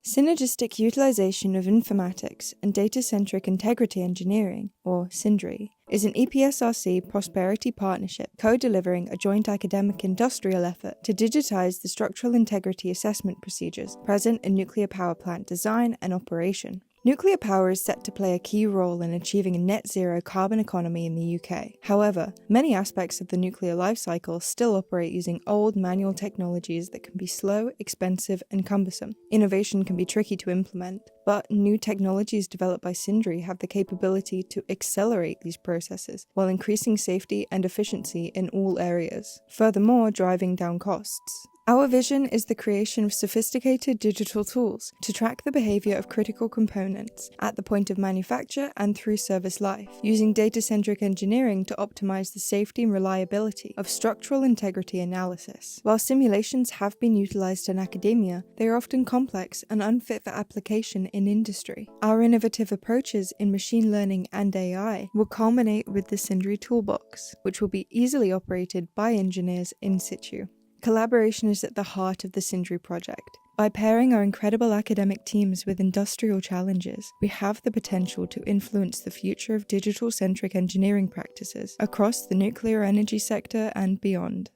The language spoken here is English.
Synergistic Utilisation of Informatics and Data-Centric Integrity Engineering, or SINDRI, is an EPSRC prosperity partnership co-delivering a joint academic industrial effort to digitize the structural integrity assessment procedures present in nuclear power plant design and operation. Nuclear power is set to play a key role in achieving a net zero carbon economy in the UK. However, many aspects of the nuclear life cycle still operate using old manual technologies that can be slow, expensive, and cumbersome. Innovation can be tricky to implement, but new technologies developed by SINDRI have the capability to accelerate these processes while increasing safety and efficiency in all areas, furthermore driving down costs. Our vision is the creation of sophisticated digital tools to track the behavior of critical components at the point of manufacture and through service life, using data-centric engineering to optimize the safety and reliability of structural integrity analysis. While simulations have been utilized in academia, they are often complex and unfit for application in industry. Our innovative approaches in machine learning and AI will culminate with the SINDRI toolbox, which will be easily operated by engineers in situ. Collaboration is at the heart of the SINDRI Project. By pairing our incredible academic teams with industrial challenges, we have the potential to influence the future of digital-centric engineering practices across the nuclear energy sector and beyond.